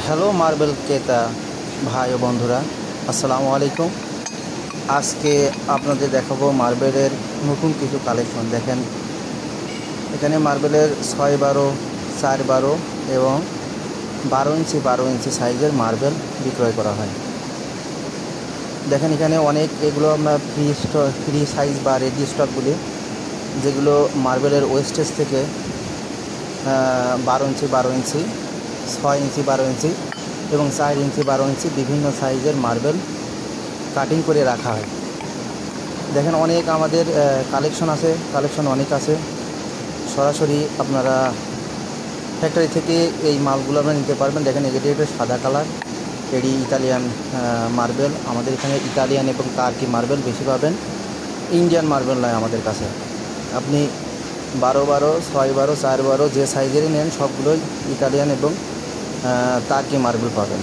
Hello marble ক্রেতা ভাই ও বন্ধুরা, আসসালামু আলাইকুম। আজকে আপনাদের দেখাবো মার্বেলের নতুন কিছু কালেকশন। দেখেন, এখানে মার্বেলের 6-12, 4-12 এবং 12 ইঞ্চি সাইজের মার্বেল বিক্রয় করা হয়। দেখেন, এখানে অনেক এগুলো আমরা ফ্রি সাইজ বা রেডি স্টক বলি, যেগুলো মার্বেলের ওয়েস্টেজ থেকে 12 ইঞ্চি, 6 ইঞ্চি 12 ইঞ্চি এবং 4 ইঞ্চি 12 ইঞ্চি বিভিন্ন সাইজের মার্বেল কাটিং করে রাখা হয়। দেখেন, অনেক আমাদের কালেকশন অনেক আছে। সরাসরি আপনারা ফ্যাক্টরি থেকে এই মালগুলো আপনারা নিতে পারবেন। দেখেন, এটা সাদা কালার, এটি ইতালিয়ান মার্বেল। আমাদের এখানে ইতালিয়ান এবং টার্কি মার্বেল বেশি পাবেন, ইন্ডিয়ান মার্বেল নয় আমাদের কাছে। আপনি 12-12, 6-12, 4-12 যে সাইজেরই নেন সবগুলোই ইতালিয়ান এবং টার্কি মার্বেল পাবেন।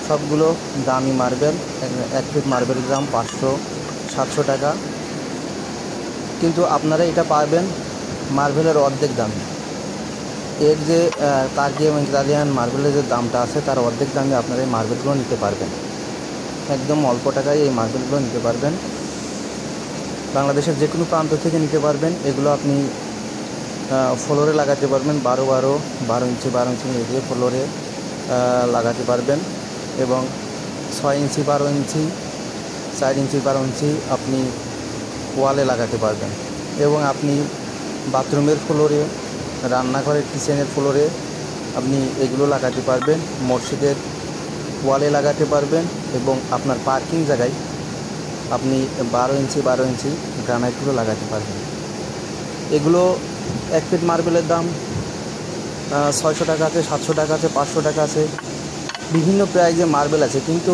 সবগুলো দামি মার্বেল। 1 ফিট মার্বেল গ্রাম 500-700 টাকা, কিন্তু আপনারা এটা পাবেন মার্বেলের অর্ধেক দামে। এর যে টার্কি এবং ইতালিয়ান মার্বেলের যে দামটা আছে তার অর্ধেক দামে আপনারা এই মার্বেলগুলো নিতে পারবেন। একদম অল্প টাকায় এই মার্বেলগুলো নিতে পারবেন। বাংলাদেশের যে কোনো প্রান্ত থেকে নিতে পারবেন। এগুলো আপনি ফ্লোরে লাগাতে পারবেন, 12 ইঞ্চি 12 ইঞ্চি দিয়ে ফ্লোরে লাগাতে পারবেন এবং 6 ইঞ্চি 12 ইঞ্চি, 4 ইঞ্চি 12 ইঞ্চি আপনি ওয়ালে লাগাতে পারবেন। এবং আপনি বাথরুমের ফ্লোরে, রান্নাঘরের কিচেনের ফ্লোরে আপনি এগুলো লাগাতে পারবেন, মসজিদের ওয়ালে লাগাতে পারবেন এবং আপনার পার্কিং জায়গায় আপনি 12 ইঞ্চি 12 ইঞ্চি গ্রানাইটগুলো লাগাতে পারবেন। এগুলো 1 ফিট মার্বেলের দাম 600 টাকা আছে, 700 টাকা আছে, 500 টাকা আছে, বিভিন্ন প্রাইজে মার্বেল আছে। কিন্তু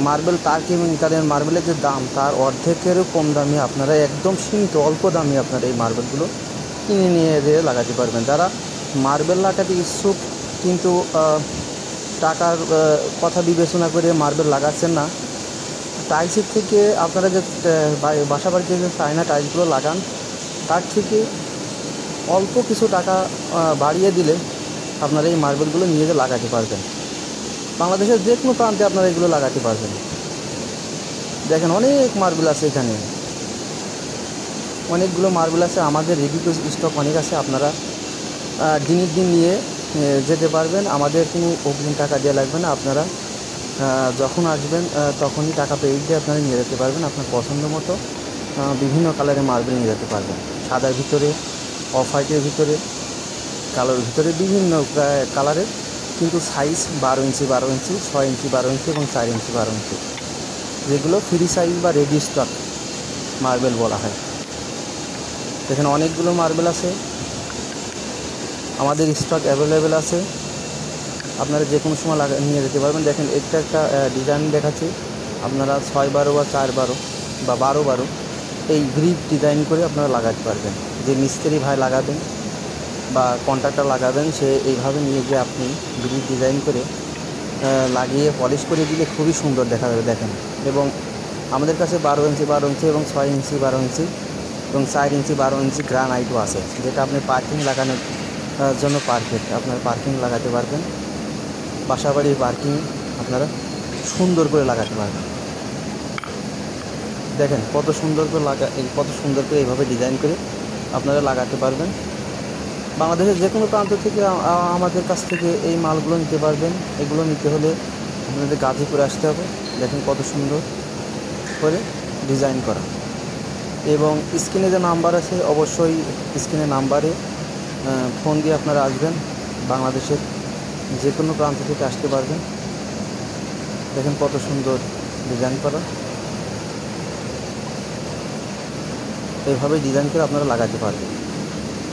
মার্বেল টার্কি এবং ইতালিয়ান মার্বেলের যে দাম তার অর্ধেকেরও কম দামে আপনারা একদম সীমিত অল্প দামে আপনারা এই মার্বেলগুলো কিনে নিয়ে যেয়ে লাগাতে পারবেন। যারা মার্বেল লাগাতে ইচ্ছুক কিন্তু টাকার কথা বিবেচনা করে মার্বেল লাগাচ্ছেন না, টাইলসের থেকে আপনারা যে বাসা বাড়িতে যে চায়না টাইলসগুলো লাগান তার থেকে অল্প কিছু টাকা বাড়িয়ে দিলে আপনারা এই মার্বেলগুলো নিয়ে যেয়ে লাগাতে পারবেন। বাংলাদেশের যে কোনো প্রান্তে আপনারা এগুলো লাগাতে পারবেন। দেখেন, অনেক মার্বেল আছে এখানে, অনেকগুলো মার্বেল আছে। আমাদের রেডি টু স্টক অনেক আছে। আপনারা দিনের দিন নিয়ে যেতে পারবেন। আমাদের কোনো অগ্রিম টাকা দেওয়া লাগবে না। আপনারা যখন আসবেন তখনই টাকা পেয়ে দিয়ে আপনারা নিয়ে যেতে পারবেন। আপনার পছন্দ মতো বিভিন্ন কালারের মার্বেল নিয়ে যেতে পারবেন। সাদার ভিতরে, অফ হোয়াইটের ভিতরে, কালোর ভিতরে, বিভিন্ন কালারের, কিন্তু সাইজ 12 ইঞ্চি 12 ইঞ্চি, 6 ইঞ্চি 12 ইঞ্চি এবং 4 ইঞ্চি 12 ইঞ্চি, যেগুলো ফ্রি সাইজ বা রেডি স্টক মার্বেল বলা হয়। এখানে অনেকগুলো মার্বেল আছে, আমাদের স্টক অ্যাভেলেবেল আছে। আপনারা যে কোনো সময় নিয়ে যেতে পারবেন। দেখেন, একটা ডিজাইন দেখাচ্ছি, আপনারা 6-12 বা 4-12 বা 12-12 এই গ্রিপ ডিজাইন করে আপনারা লাগাতে পারবেন। যে মিস্ত্রি ভাই লাগাবেন বা কন্ট্রাক্টর লাগাবেন, সে এইভাবে নিয়ে গিয়ে আপনি গ্রিপ ডিজাইন করে লাগিয়ে পলিশ করে দিলে খুবই সুন্দর দেখা যাবে। দেখেন, এবং আমাদের কাছে 12 ইঞ্চি 12 ইঞ্চি এবং 6 ইঞ্চি 12 ইঞ্চি এবং 4 ইঞ্চি 12 ইঞ্চি গ্রানাইটও আছে, যেটা আপনি পার্কিং লাগানোর জন্য পারফেক্ট। আপনারা পার্কিং লাগাতে পারবেন, বাসাবাড়ির পার্কিং আপনারা সুন্দর করে লাগাতে পারবেন। দেখেন কত সুন্দর করে এইভাবে ডিজাইন করে আপনারা লাগাতে পারবেন। বাংলাদেশের যে কোনো প্রান্ত থেকে আমাদের কাছ থেকে এই মালগুলো নিতে পারবেন। এগুলো নিতে হলে আপনাদের গাজীপুরে আসতে হবে। দেখেন কত সুন্দর করে ডিজাইন করা। এবং স্ক্রিনে যে নাম্বার আছে, অবশ্যই স্ক্রিনের নাম্বারে ফোন দিয়ে আপনারা আসবেন। বাংলাদেশের যে কোনো প্রান্ত থেকে আসতে পারবেন। দেখেন কত সুন্দর ডিজাইন করা। এইভাবে ডিজাইন করে আপনারা লাগাতে পারবেন।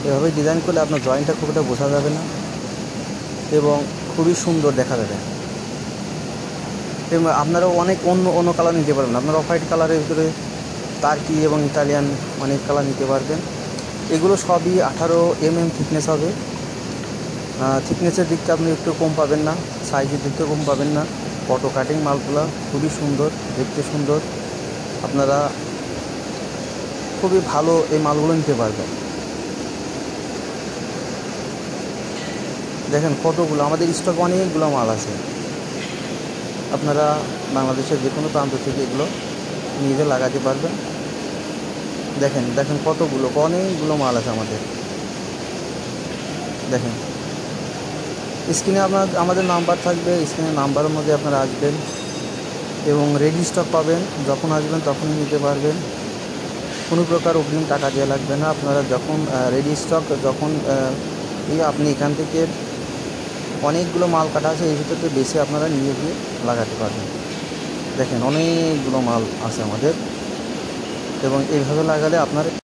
এভাবে ডিজাইন করলে আপনার জয়েন্টটা খুব একটা বোঝা যাবে না এবং খুবই সুন্দর দেখা যাবে। এবং আপনারাও অনেক অন্য কালার নিতে পারবেন। আপনারা অফ হোয়াইট কালারের ভিতরে টার্কি এবং ইতালিয়ান অনেক কালার নিতে পারবেন। এগুলো সবই 18 mm থিকনেস হবে। থিকনেসের দিকটা আপনি একটু কম পাবেন না, সাইজের দিকটা কম পাবেন না। অটো কাটিং মালগুলো খুবই সুন্দর, দেখতে সুন্দর। আপনারা খুবই ভালো এই মালগুলো নিতে পারবেন। দেখেন কতগুলো, আমাদের স্টক অনেকগুলো মাল আছে। আপনারা বাংলাদেশের যে কোনো প্রান্ত থেকে এগুলো নিজে লাগাতে পারবেন। দেখেন দেখেন কতগুলো, অনেকগুলো মাল আছে আমাদের। দেখেন স্ক্রিনে আমাদের নাম্বার থাকবে, স্ক্রিনের নাম্বারের মধ্যে আপনারা আসবেন এবং রেডি স্টক পাবেন। যখন আসবেন তখনই নিতে পারবেন, কোনো প্রকার অগ্রিম টাকা দেওয়া লাগবে না। আপনারা যখন রেডি স্টক যখন আপনি এখান থেকে অনেকগুলো মাল কাটা আছে, এই ভিতরে বেশি আপনারা নিয়ে গিয়ে লাগাতে পারবেন। দেখেন অনেকগুলো মাল আছে আমাদের, এবং এইভাবে লাগালে আপনার